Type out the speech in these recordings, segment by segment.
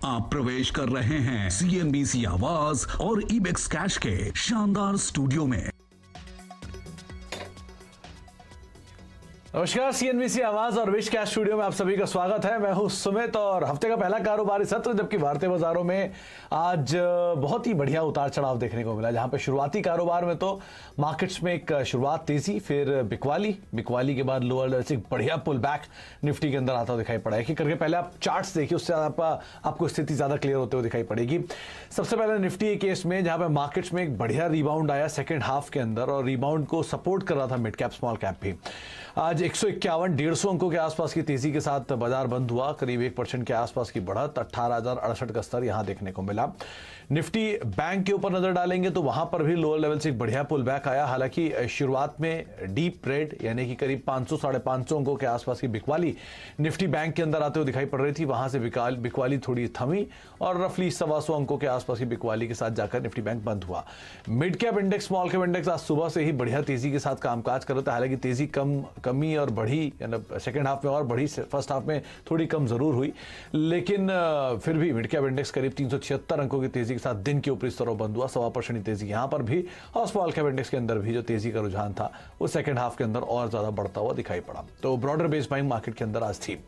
आप प्रवेश कर रहे हैं CNBC आवाज और इबेक्स कैश के शानदार स्टूडियो में। नमस्कार, CNBC आवाज और विश कैश स्टूडियो में आप सभी का स्वागत है। मैं हूं सुमित और हफ्ते का पहला कारोबारी सत्र, जबकि भारतीय बाजारों में आज बहुत ही बढ़िया उतार चढ़ाव देखने को मिला, जहां पे शुरुआती कारोबार में तो मार्केट्स में एक शुरुआत तेजी, फिर बिकवाली के बाद लोअर लेवल से बढ़िया पुल बैक निफ्टी के अंदर आता दिखाई पड़ा है। कि करके पहले आप चार्ट्स देखिए, उससे आपको स्थिति ज्यादा क्लियर होते हुए दिखाई पड़ेगी। सबसे पहले निफ्टी के केस में, जहां पे मार्केट्स में एक बढ़िया रिबाउंड आया सेकेंड हाफ के अंदर, और रिबाउंड को सपोर्ट कर रहा था मिड कैप स्मॉल कैप भी। आज 151-150 अंकों के आसपास की तेजी के साथ बाजार बंद हुआ, करीब 1% के आसपास की बढ़त, 18,068 का स्तर यहां देखने को मिला। निफ्टी बैंक के ऊपर नजर डालेंगे तो वहां पर भी लोअर लेवल से एक बढ़िया पुल बैक आया। हालांकि शुरुआत में डीप रेड यानी कि करीब 500-550 अंकों के आसपास की बिकवाली निफ्टी बैंक के अंदर आते हुए दिखाई पड़ रही थी, वहां से बिकवाली थोड़ी थमी और रफली 125 अंकों के आसपास की बिकवाली के साथ जाकर निफ्टी बैंक बंद हुआ। Mid cap index, small cap index आज सुबह से ही बढ़िया तेजी के साथ कामकाज कर रहा था। हालांकि तेजी कमी और बढ़ी, सेकेंड हाफ में और बढ़ी, फर्स्ट हाफ में थोड़ी कम जरूर हुई, लेकिन फिर भी मिड कैप इंडेक्स करीब 376 अंकों की तेजी के साथ दिन के ऊपरी स्तरों बंद हुआ। 1.25% की तेजी यहां पर भी, और स्मॉल कैप इंडेक्स के अंदर भी जो तेजी का रुझान था वो सेकेंड हाफ के अंदर और ज्यादा बढ़ता हुआ दिखाई पड़ा। तो ब्रॉडर बेस बाइंग मार्केट के अंदर आज थी।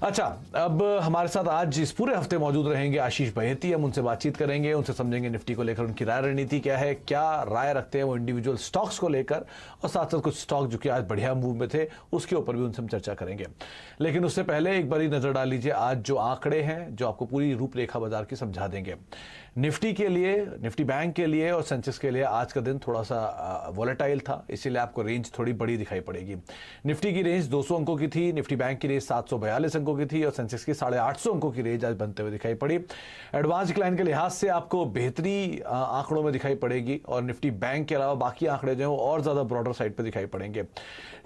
अच्छा, अब हमारे साथ आज इस पूरे हफ्ते मौजूद रहेंगे आशीष बहेती। हम उनसे बातचीत करेंगे, उनसे समझेंगे निफ्टी को लेकर उनकी राय रणनीति क्या है, क्या राय रखते हैं वो इंडिविजुअल स्टॉक्स को लेकर, और साथ साथ कुछ स्टॉक जो कि आज बढ़िया मूव में थे उसके ऊपर भी उनसे हम चर्चा करेंगे। लेकिन उससे पहले एक बार नजर डाल लीजिए आज जो आंकड़े हैं, जो आपको पूरी रूपरेखा बाजार की समझा देंगे। निफ्टी के लिए, निफ्टी बैंक के लिए और सेंसेक्स के लिए आज का दिन थोड़ा सा वॉलेटाइल था, इसीलिए आपको रेंज थोड़ी बड़ी दिखाई पड़ेगी। निफ्टी की रेंज 200 अंकों की थी, निफ्टी बैंक की रेंज 742 अंकों की थी, और सेंसेक्स की 850 अंकों की रेंज आज बनते हुए दिखाई पड़ी। एडवांस डिक्लाइन के लिहाज से आपको बेहतरी आंकड़ों में दिखाई पड़ेगी, और निफ्टी बैंक के अलावा बाकी आंकड़े जो है वो और ज्यादा ब्रॉडर साइड पर दिखाई पड़ेंगे।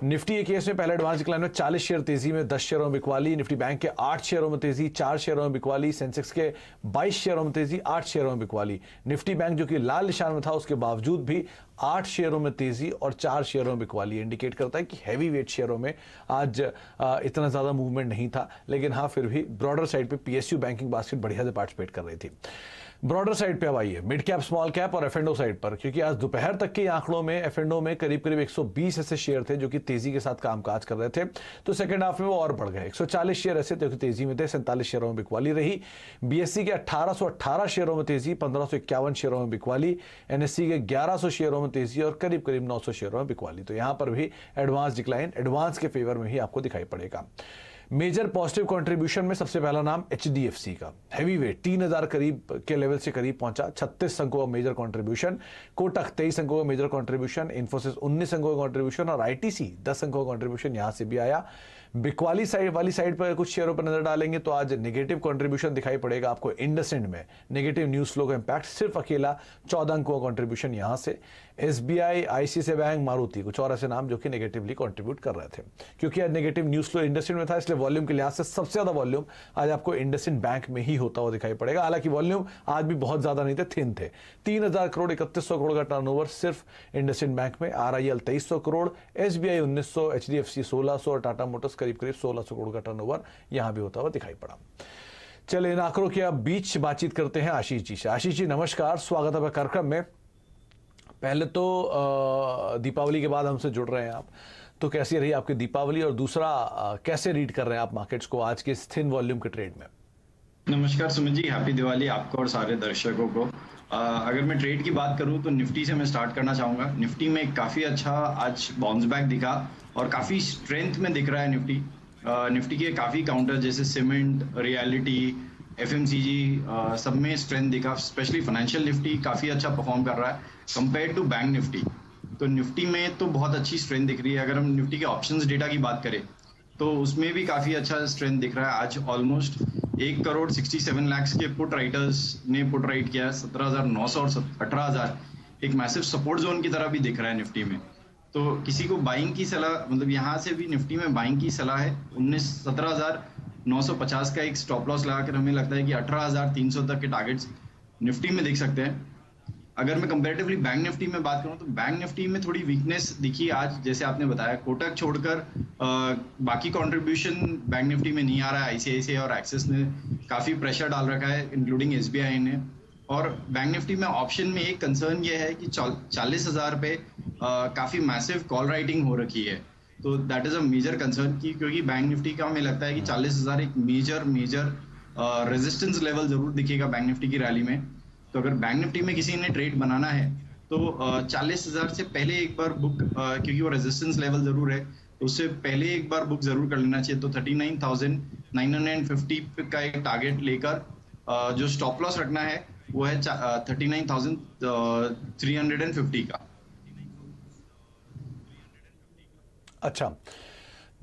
निफ्टी के केस में पहले एडवांस डिक्लाइन में 40 शेयर तेजी में 10 शेयरों में बिकवाली, निफ्टी बैंक के 8 शेयरों में तेजी, 4 शेयरों में बिकवाली, सेंसेक्स के 22 शेयरों में तेजी, 8 शेयरों में बिकवाली। निफ्टी बैंक जो कि लाल निशान में था, उसके बावजूद भी 8 शेयरों में तेजी और 4 शेयरों में बिकवाली इंडिकेट करता है कि हैवी वेट शेयरों में आज इतना ज्यादा मूवमेंट नहीं था। लेकिन हाँ, फिर भी ब्रॉडर साइड पे PSU बैंकिंग बास्केट बढ़िया से पार्टिसिपेट कर रही थी। ब्रॉडर साइड पे अब आइए मिड कैप, स्मॉल कैप और F&O साइड पर, क्योंकि आज दोपहर तक के आंकड़ों में F&O में करीब 120 ऐसे शेयर थे जो कि तेजी के साथ कामकाज कर रहे थे, तो सेकंड हाफ में वो और बढ़ गए। 140 शेयर ऐसे थे जो तेजी में थे, 47 शेयरों में बिकवाली रही। BSE के 1818 शेयरों में तेजी, 1551 शेयरों में बिकवाली, NSE के 1100 शेयरों में तेजी और करीब 900 शेयरों में बिकवाली। तो यहां पर भी एडवांस डिक्लाइन, एडवांस के फेवर में ही आपको दिखाई पड़ेगा। मेजर पॉजिटिव कंट्रीब्यूशन में सबसे पहला नाम HDFC का, हैवी वेट 3000 करीब के लेवल से करीब पहुंचा, 36 अंकों का मेजर कंट्रीब्यूशन। कोटक 23 अंकों का मेजर कंट्रीब्यूशन, इन्फोसिस 19 अंकों का कंट्रीब्यूशन, और ITC 10 अंकों का कंट्रीब्यूशन यहां से भी आया। बिकवाली साइड वाली साइड पर कुछ शेयरों पर नजर डालेंगे तो आज नेगेटिव कंट्रीब्यूशन दिखाई पड़ेगा आपको इंडसइंड में। नेगेटिव न्यूज फ्लो का इंपैक्ट सिर्फ अकेला 14 अंकों का कंट्रीब्यूशन यहां से। SBI, ICICI बैंक, मारुति, कुछ और ऐसे नाम जो कि नेगेटिवली कंट्रीब्यूट कर रहे थे। क्योंकि आज नेगेटिव न्यूज फ्लो इंडसइंड में था, इसलिए वॉल्यूम के लिहाज से सबसे ज्यादा वॉल्यूम आज आपको इंडसइंड बैंक में ही होता हुआ दिखाई पड़ेगा। हालांकि वॉल्यूम आज भी बहुत ज्यादा नहीं थे, थिन थे। 3000 करोड़ 3100 करोड़ का टर्नओवर सिर्फ इंडसइंड बैंक में। RIL 2300 करोड़, SBI 1900, HDFC 1600 और टाटा मोटर्स करीब 1600 करोड़ का टर्नओवर यहां भी होता हुआ दिखाई पड़ा। चलिए, इन आंकड़ों के अब बीच बातचीत करते हैं आशीष जी से। आशीष जी नमस्कार, स्वागत है कार्यक्रम में। पहले तो दीपावली के बाद हमसे जुड़ रहे हैं आप, तो कैसी रही आपकी दीपावली, और दूसरा कैसे रीड कर रहे हैं आप मार्केट्स को आज के इस थिन वॉल्यूम के ट्रेड में? नमस्कार सुमित जी, हैप्पी दिवाली आपको और सारे दर्शकों को। अगर मैं ट्रेड की बात करूं तो निफ्टी से मैं स्टार्ट करना चाहूंगा। निफ्टी में काफी अच्छा आज बाउंस बैक दिखा और काफी स्ट्रेंथ में दिख रहा है निफ्टी। निफ्टी के काफी काउंटर जैसे सीमेंट, रियलिटी, FMCG सब में स्ट्रेंथ दिखा। स्पेशली फाइनेंशियल निफ्टी काफी अच्छा परफॉर्म कर रहा है कंपेयर टू बैंक निफ्टी। तो निफ्टी में तो बहुत अच्छी स्ट्रेंथ दिख रही है। अगर हम निफ्टी के ऑप्शंस डेटा की बात करें तो उसमें भी काफी अच्छा स्ट्रेंथ दिख रहा है। आज ऑलमोस्ट 1 करोड़ 67 लाख के पुट राइटर्स ने पुट राइट किया है। 17,900 और 18,000 एक मैसिव सपोर्ट जोन की तरह भी दिख रहा है निफ्टी में। तो किसी को बाइंग की सलाह, मतलब यहाँ से भी निफ्टी में बाइंग की सलाह है। 17,950 का एक स्टॉप लॉस लगाकर हमें लगता है कि 18,300 तक के टारगेट्स निफ्टी में दिख सकते हैं। अगर मैं कंपैरेटिवली बैंक निफ्टी में बात करूं तो बैंक निफ्टी में थोड़ी वीकनेस दिखी आज, जैसे आपने बताया कोटक छोड़कर बाकी कंट्रीब्यूशन बैंक निफ्टी में नहीं आ रहा है। ICICI और एक्सिस ने काफी प्रेशर डाल रखा है इंक्लूडिंग एसबीआई ने। और बैंक निफ्टी में ऑप्शन में एक कंसर्न ये है कि 40,000 पे काफी मैसिव कॉल राइटिंग हो रखी है, तो that is a major concern की, क्योंकि बैंक निफ्टी का हमें लगता है कि 40,000 एक मेजर रेजिस्टेंस लेवल जरूर दिखेगा बैंक निफ्टी की रैली में। तो अगर बैंक निफ्टी में किसी ने ट्रेड बनाना है तो 40,000 से पहले एक बार बुक, क्योंकि वो रेजिस्टेंस लेवल जरूर है, उससे पहले एक बार बुक जरूर कर लेना चाहिए। तो 39,950 का एक टारगेट लेकर जो स्टॉप लॉस रखना है वो है 39,350 का। अच्छा,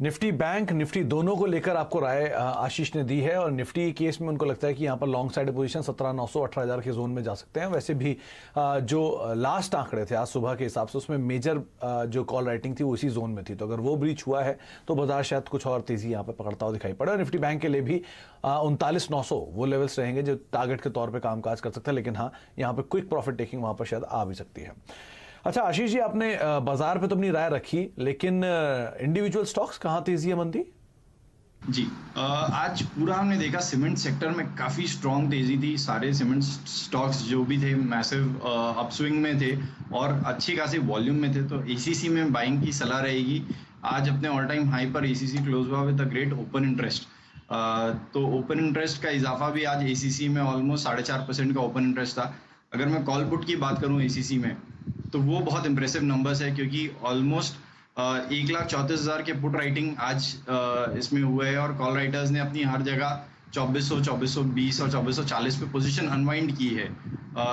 निफ्टी बैंक निफ्टी दोनों को लेकर आपको राय आशीष ने दी है, और निफ्टी केस में उनको लगता है कि यहाँ पर लॉन्ग साइड पोजीशन 17,900 18,000 के जोन में जा सकते हैं। वैसे भी जो लास्ट आंकड़े थे आज सुबह के हिसाब से उसमें मेजर जो कॉल राइटिंग थी वो इसी जोन में थी, तो अगर वो ब्रीच हुआ है तो बाजार शायद कुछ और तेजी यहाँ पर पकड़ता हुआ दिखाई पड़ा। निफ्टी बैंक के लिए भी 39,900 वो लेवल्स रहेंगे जो टारगेट के तौर पर कामकाज कर सकते हैं, लेकिन हाँ यहाँ पर क्विक प्रॉफिट टेकिंग वहाँ पर शायद आ भी सकती है। अच्छा आशीष जी, आपने बाजार पे तो अपनी राय रखी, लेकिन इंडिविजुअल स्टॉक्स कहाँ तेजी है मंदी? जी, आज पूरा हमने देखा सीमेंट सेक्टर में काफी स्ट्रॉन्ग तेजी थी। सारे सीमेंट स्टॉक्स जो भी थे मैसिव अपस्विंग में थे और अच्छी खासी वॉल्यूम में थे, तो एसीसी में बाइंग की सलाह रहेगी। आज अपने ऑल टाइम हाई पर एसीसी क्लोज हुआ with a great open interest. तो ओपन इंटरेस्ट का इजाफा भी आज एसीसी में ऑलमोस्ट 4.5% का ओपन इंटरेस्ट था। अगर मैं कॉल पुट की बात करूं एसीसी में, तो वो बहुत इंप्रेसिव नंबर्स है, क्योंकि ऑलमोस्ट 1,34,000 के पुट राइटिंग आज इसमें हुए हैं, और कॉल राइटर्स ने अपनी हर जगह 2400, 2420 और 2440 पे पोजीशन अनवाइंड की है।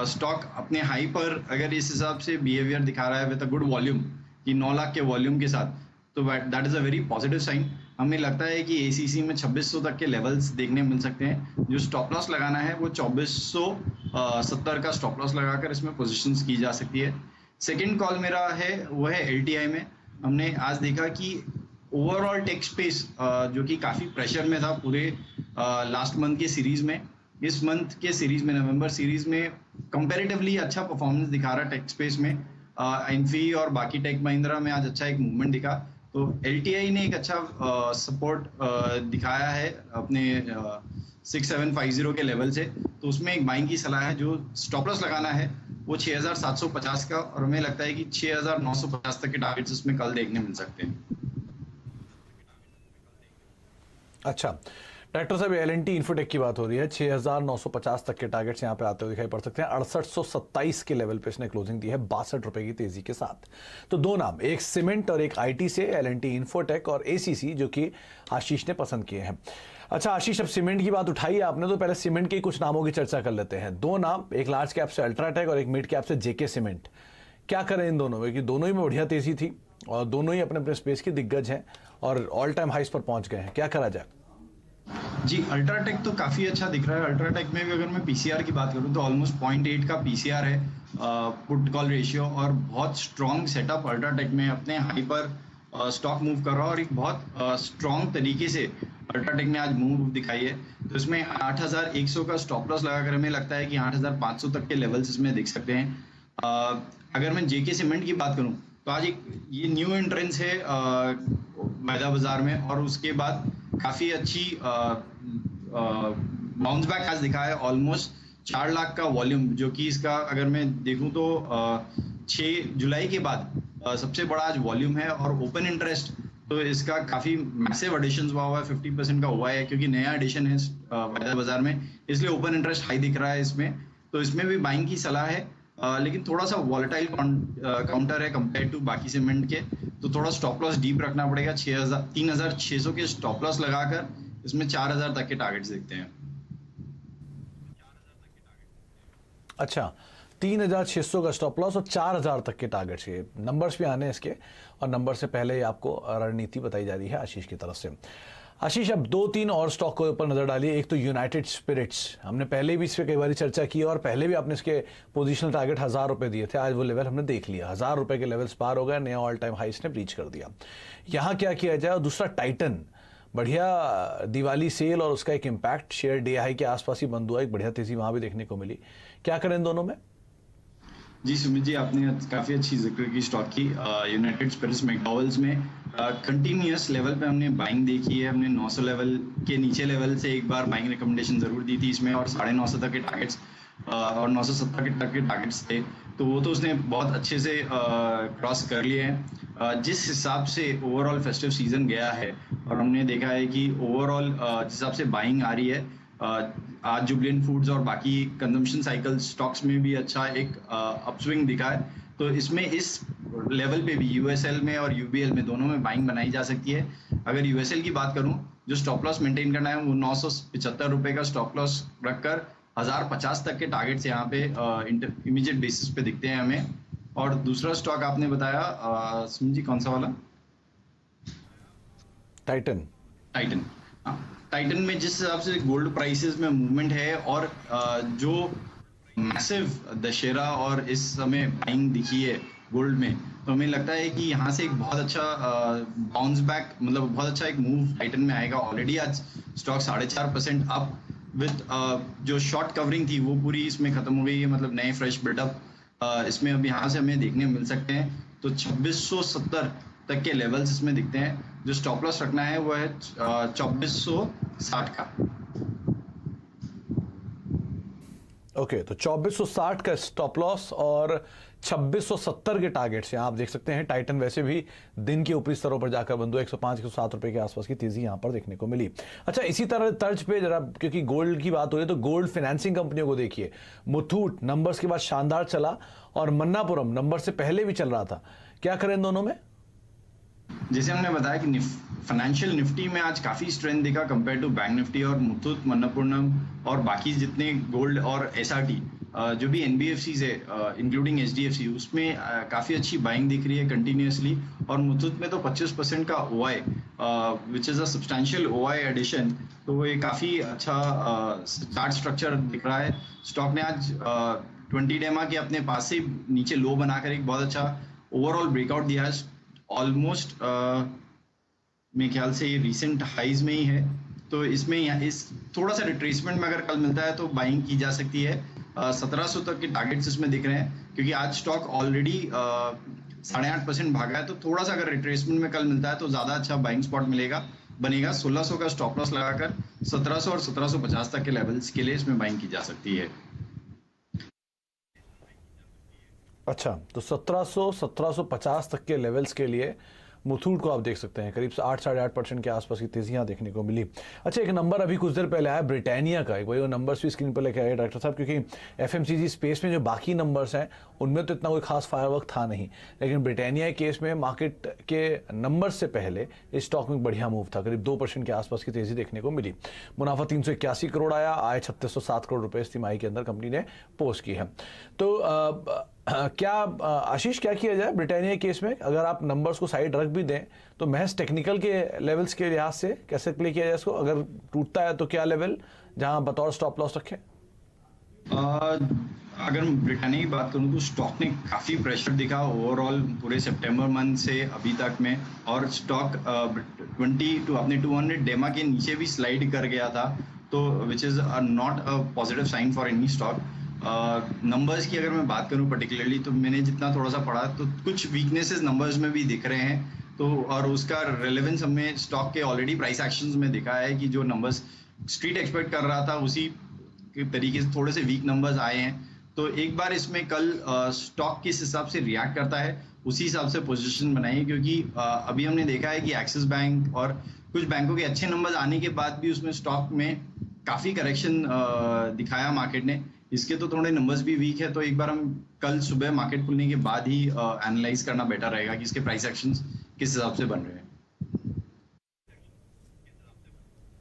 स्टॉक अपने हाई पर अगर इस हिसाब से बिहेवियर दिखा रहा है विद अ गुड वॉल्यूम कि 9 लाख के वॉल्यूम के साथ, तो that is a very positive sign. हमें लगता है कि एसीसी में 2600 तक के लेवल्स देखने मिल सकते हैं। जो स्टॉप लॉस लगाना है वो 2470 का स्टॉप लॉस लगाकर इसमें पोजीशंस की जा सकती है। सेकेंड कॉल मेरा है वो है एलटीआई में। हमने आज देखा कि ओवरऑल टेक स्पेस जो कि काफ़ी प्रेशर में था पूरे लास्ट मंथ के सीरीज में, इस मंथ के सीरीज में नवंबर सीरीज में कंपैरेटिवली अच्छा परफॉर्मेंस दिखा रहा टेक स्पेस में। इन्फी और बाकी टेक महिंद्रा में आज अच्छा एक मूवमेंट दिखा, तो एलटीआई ने एक अच्छा सपोर्ट दिखाया है अपने 6750 के लेवल से, तो उसमें एक बाइंग की सलाह है। जो स्टॉप लॉस लगाना है वो 6,750 का, और हमें लगता है कि 6,950 तक के टारगेट्स इसमें कल देखने मिल सकते हैं। अच्छा, डायरेक्टर साहब एल&टी इन्फोटेक की बात हो रही है, 6,950 तक के टारगेट्स यहाँ पे आते हुए दिखाई पड़ सकते हैं। 6827 के लेवल पे इसने क्लोजिंग दी है 62 रुपए की तेजी के साथ। तो दो नाम, एक सीमेंट और एक आईटी से, एल&टी इन्फोटेक और एसीसी, जो कि आशीष ने पसंद किए हैं। अच्छा आशीष, अब सीमेंट की बात उठाई आपने, तो पहले सीमेंट के कुछ नामों की चर्चा कर लेते हैं। दो नाम, एक लार्ज कैप से अल्ट्राटेक और एक मिड कैप से जेके सीमेंट। क्या करें इन दोनों में, कि दोनों ही में बढ़िया तेजी थी और दोनों ही अपने अपने स्पेस के दिग्गज हैं और ऑल टाइम हाइस पर पहुंच गए हैं, क्या करा जाए? जी, अल्ट्राटेक तो काफी अच्छा दिख रहा है। अल्ट्राटेक में भी अगर मैं पीसीआर की बात करूं तो ऑलमोस्ट 0.8 का पीसीआर है पुट कॉल रेशियो, और बहुत स्ट्रॉन्ग सेटअप अल्ट्राटेक में अपने हाई पर स्टॉक मूव कर रहा है, और एक बहुत स्ट्रॉन्ग तरीके से अल्ट्राटेक ने आज मूव दिखाई है। तो इसमें 8,100 का स्टॉप लॉस लगाकर हमें लगता है कि 8,500 तक के लेवल्स इसमें दिख सकते हैं। अगर मैं जेके सीमेंट की बात करूं तो आज एक ये न्यू एंट्रेंस है मैदा बाजार में, और उसके बाद काफी अच्छी बाउंस बैक आज दिखा है। ऑलमोस्ट 4 लाख का वॉल्यूम, जो कि इसका अगर मैं देखूं तो 6 जुलाई के बाद सबसे बड़ा आज वॉल्यूम है। और ओपन इंटरेस्ट तो इसका काफी मैसिव एडिशन हुआ है, 50% का हुआ है, क्योंकि नया एडिशन है मैदा बाजार में, इसलिए ओपन इंटरेस्ट हाई दिख रहा है इसमें। तो इसमें भी बाइंग की सलाह है, लेकिन थोड़ा सा वॉलेटाइल काउंटर है कंपेयर टू बाकी सीमेंट के, तो थोड़ा स्टॉप लॉस डीप रखना पड़ेगा। 3,600 के स्टॉप लॉस लगाकर इसमें 4,000 तक के टारगेट्स देखते हैं। अच्छा, 3,600 का स्टॉप लॉस और 4,000 तक के टारगेट्स, ये नंबर्स भी आने हैं इसके, और नंबर से पहले ही आपको रणनीति बताई जा रही है आशीष की तरफ से। आशीष, अब 2-3 और स्टॉक के ऊपर नजर डालिए। एक तो यूनाइटेड स्पिरिट्स, हमने पहले भी इस पर कई बार चर्चा की और पहले भी आपने इसके पोजीशनल टारगेट 1,000 रुपए दिए थे। आज वो लेवल हमने देख लिया, 1,000 रुपए के लेवल्स पार हो गए, नया ऑल टाइम हाई इसने ब्रीच कर दिया। यहाँ क्या किया जाए? और दूसरा टाइटन, बढ़िया दिवाली सेल और उसका एक इम्पैक्ट, शेयर डे हाई के आसपास ही बंद हुआ, एक बढ़िया तेजी वहां भी देखने को मिली। क्या करें इन दोनों में? जी सुमित जी, आपने काफ़ी अच्छी जिक्र की स्टॉक की। यूनाइटेड स्पिरिट्स मैकडॉवेल्स में कंटिन्यूअस लेवल पे हमने बाइंग देखी है। हमने 900 लेवल के नीचे लेवल से एक बार बाइंग रिकमेंडेशन ज़रूर दी थी इसमें, और 950 तक के टारगेट्स और 970 तक के टारगेट्स थे, तो वो तो उसने बहुत अच्छे से क्रॉस कर लिए हैं। जिस हिसाब से ओवरऑल फेस्टिव सीजन गया है और हमने देखा है कि ओवरऑल जिस हिसाब से बाइंग आ रही है, आज जुबिलेंट फूड्स और बाकी कंजम्पशन साइकिल स्टॉक्स में भी अच्छा एक अपस्विंग दिखा है। तो इसमें इस लेवल पे भी यूएसएल में और यूबीएल में दोनों में बाइंग बनाई जा सकती है। अगर यूएसएल की बात करूं, जो स्टॉप लॉस मेंटेन करना है वो 975 रुपए का स्टॉप लॉस रखकर 1050 तक के टारगेट्स यहाँ पे इमीडिएट बेसिस पे दिखते हैं हमें। और दूसरा स्टॉक आपने बताया सुमित जी, कौन सा वाला? टाइटन। टाइटन, हाँ। टाइटन में जिस हिसाब से गोल्ड प्राइसेस में मूवमेंट है और जो मैसिव दशहरा और इस समय बाइंग दिखी है गोल्ड में, तो हमें लगता है कि यहाँ से एक बहुत अच्छा बाउंस बैक, मतलब बहुत अच्छा एक मूव टाइटन में आएगा। ऑलरेडी आज स्टॉक 4.5% अप विद जो शॉर्ट कवरिंग थी वो पूरी इसमें खत्म हो गई है, मतलब नए फ्रेश बिल्डअप इसमें अब यहाँ से हमें देखने मिल सकते हैं। तो 2670 तक के लेवल्स इसमें दिखते हैं। जो स्टॉप लॉस रखना है वो है 2460 का। ओके, तो 2460 का स्टॉप लॉस और 2670 के टारगेट्स यहाँ आप देख सकते हैं। टाइटन वैसे भी दिन के ऊपरी स्तरों पर जाकर बंधु 105-107 रुपए के आसपास की तेजी यहाँ पर देखने को मिली। अच्छा, इसी तरह तर्ज पे जरा, क्योंकि गोल्ड की बात हो रही है तो गोल्ड फाइनेंसिंग कंपनियों को देखिए। मुथूट नंबर्स के बाद शानदार चला और मन्नापुरम नंबर से पहले भी चल रहा था, क्या करें इन दोनों में? जैसे हमने बताया कि फाइनेंशियल निफ्टी में आज काफी स्ट्रेंथ दिखा कंपेयर टू बैंक निफ्टी, और मुथूट, मन्नापुरम और बाकी जितने गोल्ड और एसआरटी जो भी एनबीएफसीज है इंक्लूडिंग एचडीएफसी, उसमें काफी अच्छी बाइंग दिख रही है कंटिन्यूअसली। और मुथूट में तो 25% का OI which is a substantial OI addition, तो वो ये काफी अच्छा चार्ट स्ट्रक्चर दिख रहा है। स्टॉक ने आज 20 डेमा के अपने पास से नीचे लो बनाकर एक बहुत अच्छा ओवरऑल ब्रेकआउट दिया है। ऑलमोस्ट मेरे ख्याल से ये रिसेंट हाइज में ही है, तो इसमें इस थोड़ा सा रिट्रेसमेंट में अगर कल मिलता है तो बाइंग की जा सकती है। 1700 तक के टारगेट्स इसमें दिख रहे हैं, क्योंकि आज स्टॉक ऑलरेडी 8.5% भागा है, तो थोड़ा सा अगर रिट्रेसमेंट में कल मिलता है तो ज्यादा अच्छा बाइंग स्पॉट बनेगा। 1600 का स्टॉप लॉस लगाकर 1700 और 1750 तक के लेवल्स के लिए इसमें बाइंग की जा सकती है। अच्छा, तो 1700-1750 तक के लेवल्स के लिए मुथूट को आप देख सकते हैं करीब से 8-8.5% के आसपास की तेजियां देखने को मिली। अच्छा, एक नंबर अभी कुछ देर पहले आया ब्रिटानिया का, एक वही नंबर्स भी स्क्रीन पर लेके आए डॉक्टर साहब, क्योंकि एफएमसीजी स्पेस में जो बाकी नंबर्स हैं उनमें तो इतना कोई खास फायरवर्क था नहीं, लेकिन ब्रिटानिया केस में मार्केट के नंबर से पहले इस स्टॉक में बढ़िया मूव था, करीब 2% के आसपास की तेजी देखने को मिली। मुनाफा 381 करोड़ आया, आय 3607 करोड़ रुपए इस तिमाही के अंदर कंपनी ने पोस्ट की है। तो क्या आशीष, क्या किया जाए ब्रिटानिया केस में? अगर आप नंबर्स को साइड रख भी दें तो महज टेक्निकल के लेवल्स के लिहाज से कैसे प्ले किया जाए इसको? अगर टूटता है तो क्या लेवल जहां बतौर स्टॉप लॉस रखें? अगर ब्रिटानिया की बात करूं तो स्टॉक ने काफी प्रेशर दिखा ओवरऑल पूरे सितंबर मंथ से अभी तक में, और स्टॉक 200 डेमा के नीचे भी स्लाइड कर गया था, तो which is not a positive sign for any stock. Numbers की अगर मैं बात करूं पर्टिकुलरली, तो मैंने जितना थोड़ा सा पढ़ा तो कुछ वीकनेसेस नंबर्स में भी दिख रहे हैं, तो और उसका रेलेवेंस हमें स्टॉक के ऑलरेडी प्राइस एक्शंस में दिखा है कि जो नंबर्स स्ट्रीट एक्सपेक्ट कर रहा था उसी के तरीके से थोड़े से वीक नंबर्स आए हैं। तो एक बार इसमें कल स्टॉक किस हिसाब से रिएक्ट करता है उसी हिसाब से पोजीशन बनाइए, क्योंकि अभी हमने देखा है कि एक्सिस बैंक और कुछ बैंकों के अच्छे नंबर्स आने के बाद भी उसमें स्टॉक में काफी करेक्शन दिखाया मार्केट ने। इसके तो थोड़े नंबर्स भी वीक है, तो एक बार हम कल सुबह मार्केट खुलने के बाद ही एनालाइज करना बेटर रहेगा कि इसके प्राइस एक्शंस किस हिसाब से बन रहे हैं।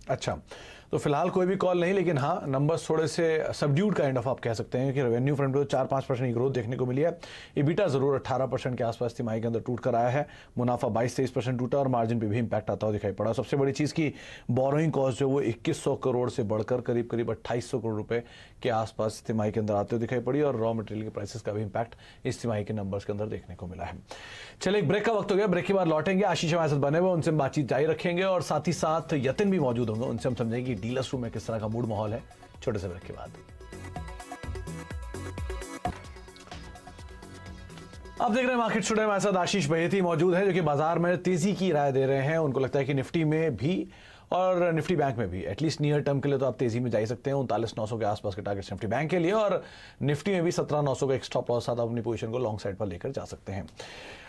अच्छा, तो फिलहाल कोई भी कॉल नहीं, लेकिन हाँ नंबर्स थोड़े से सबड्यूड काइंड ऑफ आप कह सकते हैं कि रेवेन्यू फ्रंट पे 4-5% की ग्रोथ देखने को मिली है। EBITDA जरूर 18% के आसपास तिमाही के अंदर टूट कर आया है, मुनाफा 22-23% टूटा और मार्जिन पे भी इंपैक्ट आता हुआ दिखाई पड़ा। सबसे बड़ी चीज़ की बोरोइंग कॉस्ट जो वो 2100 करोड़ से बढ़कर करीब 2800 करोड़ रुपए के आसपास तिमाही के अंदर आते हुए दिखाई पड़ी, और रॉ मटेरियल के प्राइसेस का भी इंपैक्ट इस तिमाही के नंबर्स के अंदर देखने को मिला है। चलिए, एक ब्रेक का वक्त हो गया, ब्रेक के बाद लौटेंगे। आशीष हमारे साथ बने हुए, उनसे हम बातचीत जारी रखेंगे, और साथ ही साथ यतिन भी मौजूद होंगे, उनसे हम समझेंगे कि डीलर्स रूम में किस तरह का मूड माहौल है। छोटे से ब्रेक के बाद आप देख रहे हैं मार्केट स्टूडियो में, हमारे साथ आशीष बहेती मौजूद है जो कि बाजार में तेजी की राय दे रहे हैं। उनको लगता है कि निफ्टी में भी और निफ्टी बैंक में भी एटलीस्ट नियर टर्म के लिए तो आप तेजी में जा ही सकते हैं। 39,900 के आसपास के टारगेट निफ्टी बैंक के लिए और निफ्टी में भी 17,900 का एक स्टॉप लॉस साथ अपनी पोजीशन को लॉन्ग साइड पर लेकर जा सकते हैं।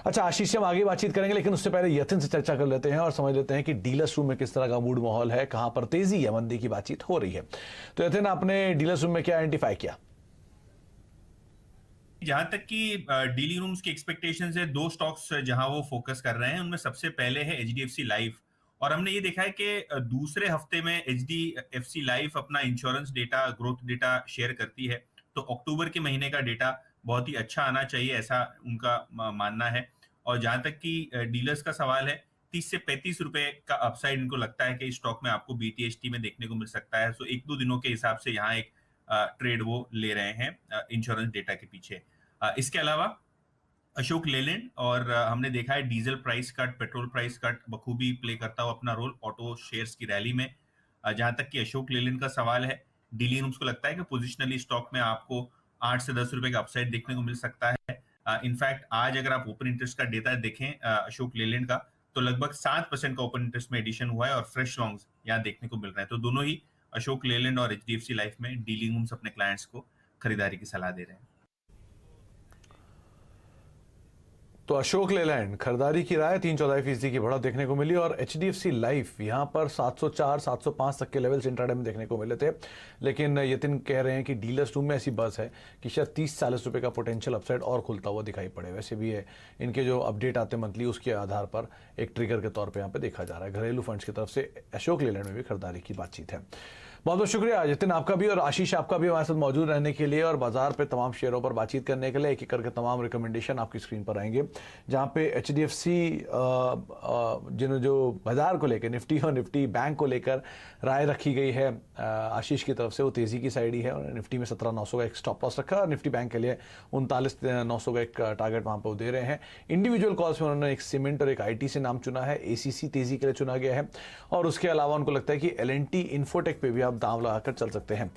अच्छा आशीष, हम आगे बातचीत करेंगे लेकिन उससे पहले यतिन से चर्चा कर लेते हैं और समझ लेते हैं कि डीलर्स रूम में किस तरह का मूड माहौल है, कहां पर तेजी या मंदी की बातचीत हो रही है। तो यतिन, आपने डीलर्स रूम में क्या आइडेंटिफाई किया? जहां तक कि डीलिंग रूम्स की एक्सपेक्टेशंस है, दो स्टॉक्स जहां वो फोकस कर रहे हैं उनमें सबसे पहले है एचडीएफसी लाइफ। और हमने ये देखा है कि दूसरे हफ्ते में एचडीएफसी लाइफ अपना insurance data, growth data share करती है, तो अक्टूबर के महीने का डेटा बहुत ही अच्छा आना चाहिए, ऐसा उनका मानना है। और जहां तक कि डीलर्स का सवाल है, 30 से 35 रुपए का अपसाइड इनको लगता है कि इस स्टॉक में आपको बीटीएसटी में देखने को मिल सकता है। सो एक दो दिनों के हिसाब से यहाँ एक ट्रेड वो ले रहे हैं इंश्योरेंस डेटा के पीछे। इसके अलावा अशोक लेलैंड और हमने देखा है diesel price cut, petrol price cut बखूबी प्ले करता हुआ अपना रोल ऑटो शेयर्स की रैली में। जहां तक कि अशोक लेलैंड का सवाल है, डीलिंग रूम्स को लगता है कि पोजिशनली स्टॉक में आपको 8 से 10 रुपए का अपसाइड देखने को मिल सकता है। इनफैक्ट आज अगर आप ओपन इंटरेस्ट का डेटा देखें अशोक लेलैंड का, तो लगभग 7% का ओपन इंटरेस्ट में एडिशन हुआ है और फ्रेश लॉन्ग्स यहाँ देखने को मिल रहे हैं। तो दोनों ही अशोक लेलैंड और एचडीएफसी लाइफ में डीलिंग रूम्स अपने क्लाइंट्स को खरीदारी की सलाह दे रहे हैं। तो अशोक लेलैंड खरीदारी की राय 3-14% की बढ़त देखने को मिली और एचडीएफसी लाइफ यहां पर 704-705 तक के लेवल्स इंट्राडे में देखने को मिले थे। लेकिन यतिन कह रहे हैं कि डीलर्स रूम में ऐसी बस है कि शायद 30-40 रुपए का पोटेंशियल अपसाइड और खुलता हुआ दिखाई पड़े। वैसे भी है, इनके जो अपडेट आते मंथली उसके आधार पर एक ट्रिगर के तौर पर यहाँ पे देखा जा रहा है। घरेलू फंड्स की तरफ से अशोक लेलैंड में भी खरीदारी की बातचीत है। बहुत बहुत शुक्रिया यतिन आपका भी और आशीष आपका भी हमारे साथ मौजूद रहने के लिए और बाजार पे तमाम शेयरों पर बातचीत करने के लिए। एक एक करके तमाम रिकमेंडेशन आपकी स्क्रीन पर आएंगे, जहां पे एचडीएफसी जिन्होंने जो बाजार को लेकर निफ्टी और निफ्टी बैंक को लेकर राय रखी गई है आशीष की तरफ से, वो तेजी की साइड ही है। और निफ्टी में 17,900 का एक स्टॉप लॉस रखा और निफ्टी बैंक के लिए 39,900 का एक टारगेट वहां पर दे रहे हैं। इंडिविजुअल कॉल्स में उन्होंने एक सीमेंट और एक आईटी से नाम चुना है, एसीसी तेजी के लिए चुना गया है। और उसके अलावा उनको लगता है कि एलएनटी इन्फोटेक पे भी आप दांव लगाकर चल सकते हैं।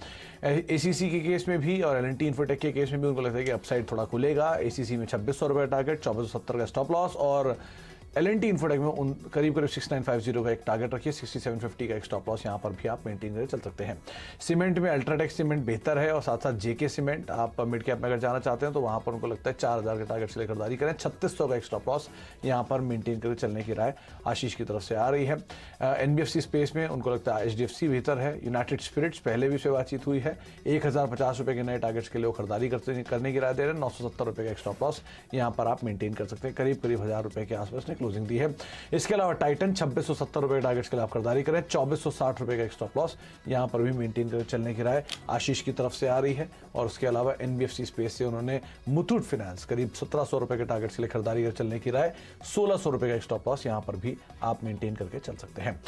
एसीसी के केस में भी और एलएनटी इन्फोटेक के केस में भी उनको लगता है कि अपसाइड थोड़ा खुलेगा। एसीसी में 2600 रुपए टारगेट, 2470 का स्टॉप लॉस और एलएनटी इन्फोटेक में करीब 6950 का एक टारगेट रखिए, 6750 का एक स्टॉप लॉस यहाँ पर भी आप मेंटेन करके चल सकते हैं। सीमेंट में अल्ट्राटेक सीमेंट बेहतर है और साथ साथ जेके सीमेंट आप मिड कैप में अगर जाना चाहते हैं तो वहाँ पर उनको लगता है 4000 के टारगेट से लेकर खरीदारी करें। 3600 का एक स्टॉप लॉस यहाँ पर मेंटेन करके चलने की राय आशीष की तरफ से आ रही है। एनबीएफसी स्पेस में उनको लगता है एचडीएफसी बेहतर है। यूनाइटेड स्पिरिट्स पहले भी से बातचीत हुई है, 1050 रुपए के नए टारगेट्स के लिए वो खरीदारी करने की राय दे रहे हैं। 970 रुपए का एक स्टॉप लॉस यहाँ पर आप मेंटेन कर सकते हैं। करीब 1000 रुपए के आसपास ने क्लोजिंग दी है। इसके अलावा टाइटन 2670 रुपए टारगेट्स के लिए आप खरीदारी करें। 2460 रुपए का एक स्टॉप लॉस यहां पर भी मेंटेन कर चलने की राय आशीष की तरफ से आ रही है। और उसके अलावा एनबीएफसी स्पेस से उन्होंने मुथूट फाइनेंस करीब 1700 रुपए के टारगेट्स के लिए खरीदारी कर चलने की राय। 1600 रुपए का एक स्टॉप लॉस यहां पर भी आप मेंटेन करके चल सकते हैं।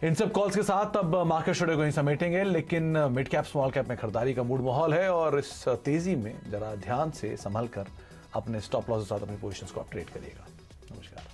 इन सब कॉल्स के साथ अब मार्केट स्टूडियो को ही समेटेंगे, लेकिन मिड कैप स्मॉल कैप में खरीदारी का मूड माहौल है और इस तेजी में जरा ध्यान से संभल कर अपने स्टॉप लॉस के साथ अपनी पोजीशंस को आप ट्रेड करिएगा। नमस्कार।